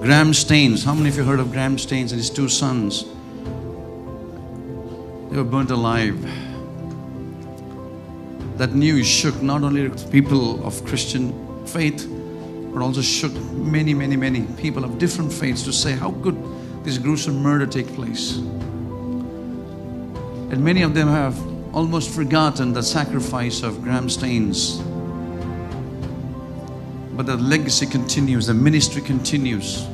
Graham Staines. How many of you heard of Graham Staines and his two sons? They were burnt alive. That news shook not only people of Christian faith, but also shook many, many, many people of different faiths to say, how could this gruesome murder take place? And many of them have almost forgotten the sacrifice of Graham Staines. But the legacy continues, the ministry continues.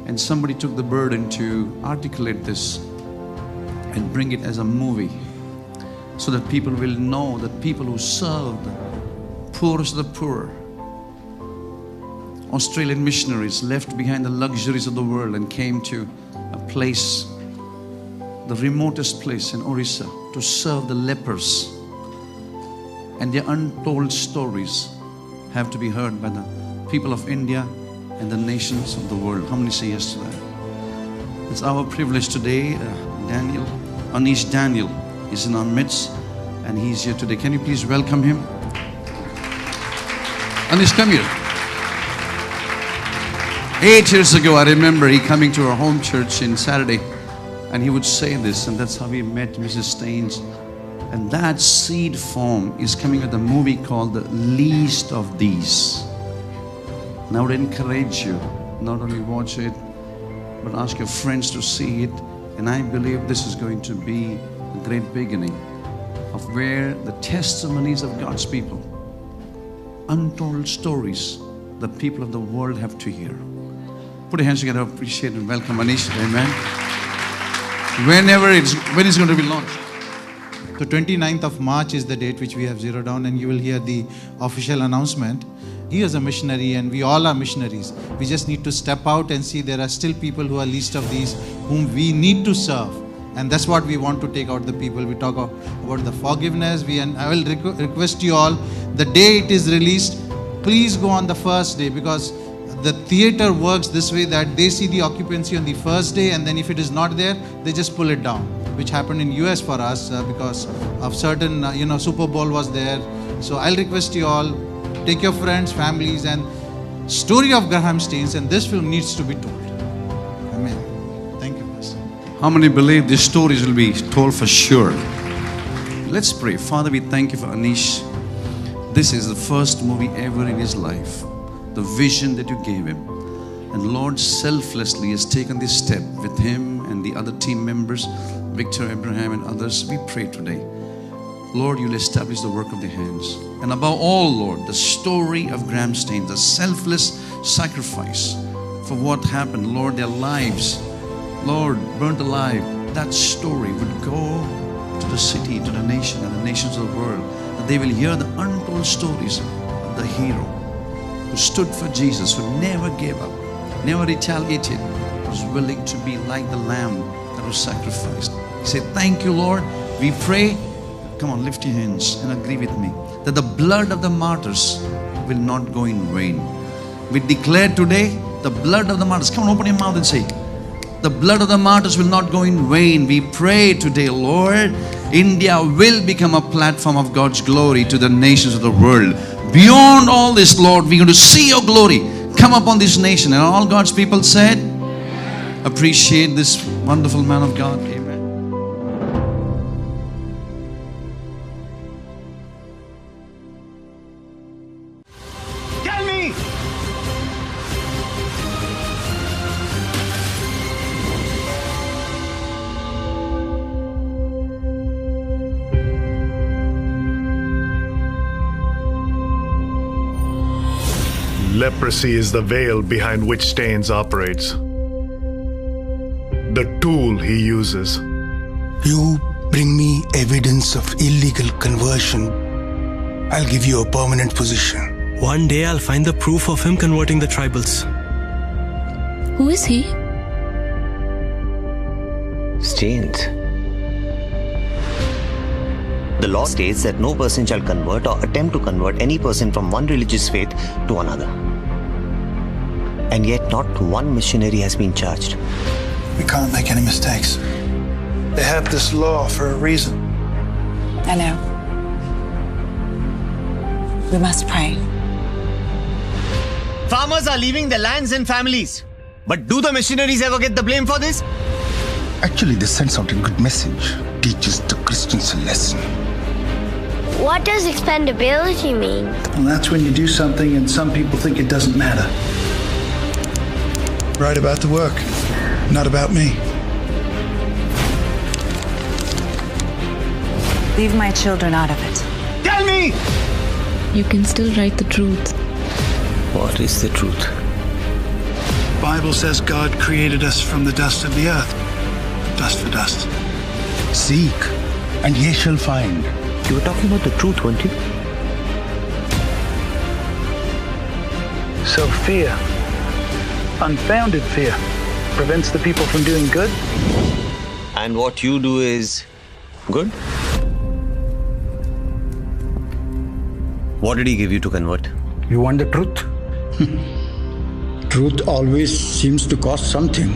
And somebody took the burden to articulate this and bring it as a movie, so that people will know that people who served the poorest of the poor, Australian missionaries, left behind the luxuries of the world and came to a place, the remotest place in Orissa, to serve the lepers. And their untold stories have to be heard by the people of India and the nations of the world. How many say yes to that? It's our privilege today. Anish Daniel is in our midst, and he's here today. Can you please welcome him? Anish, come here. 8 years ago, I remember he coming to our home church in Saturday, and he would say this, and that's how we met Mrs. Staines. And that seed form is coming with a movie called The Least of These. And I would encourage you, not only watch it, but ask your friends to see it. And I believe this is going to be a great beginning of where the testimonies of God's people, untold stories, the people of the world have to hear. Put your hands together, appreciate and welcome Anish. Amen. When it's going to be launched? The 29th of March is the date which we have zeroed down, and you will hear the official announcement. He is a missionary and we all are missionaries. We just need to step out and see there are still people who are least of these, whom we need to serve. And that's what we want to take out the people. We talk about the forgiveness. And I will request you all, the day it is released, please go on the first day, because the theater works this way, that they see the occupancy on the first day, and then if it is not there, they just pull it down, which happened in US for us because of certain, Super Bowl was there. So I'll request you all, take your friends, families, and story of Graham Staines, and this film needs to be told. Amen. Thank you, Pastor. How many believe these stories will be told for sure? Let's pray. Father, we thank you for Anish. This is the first movie ever in his life. The vision that you gave him. And Lord, selflessly has taken this step with him and the other team members, Victor, Abraham, and others. We pray today, Lord, you'll establish the work of their hands. And above all, Lord, the story of Graham Staines, the selfless sacrifice for what happened, Lord, their lives, Lord, burnt alive. That story would go to the city, to the nation, and the nations of the world. That they will hear the untold stories of the hero who stood for Jesus, who never gave up, never retaliated, was willing to be like the lamb that was sacrificed. He said, thank you, Lord. We pray, come on, lift your hands and agree with me, that the blood of the martyrs will not go in vain. We declare today, the blood of the martyrs, come on, open your mouth and say, the blood of the martyrs will not go in vain. We pray today, Lord, India will become a platform of God's glory to the nations of the world. Beyond all this, Lord, we're going to see your glory come upon this nation. And all God's people said, appreciate this wonderful man of God. Amen. Tell me! Leprosy is the veil behind which Staines operates. The tool he uses. You bring me evidence of illegal conversion, I'll give you a permanent position. One day I'll find the proof of him converting the tribals. Who is he? Staines. The law states that no person shall convert or attempt to convert any person from one religious faith to another. And yet not one missionary has been charged. We can't make any mistakes. They have this law for a reason. I know. We must pray. Farmers are leaving their lands and families. But do the missionaries ever get the blame for this? Actually, this sends out a good message, teaches the Christians a lesson. What does expendability mean? Well, that's when you do something and some people think it doesn't matter. Write about the work, not about me. Leave my children out of it. Tell me! You can still write the truth. What is the truth? The Bible says God created us from the dust of the earth. Dust for dust. Seek, and ye shall find. You were talking about the truth, weren't you? So fear, unfounded fear, prevents the people from doing good? And what you do is good? What did he give you to convert? You want the truth? Truth always seems to cost something.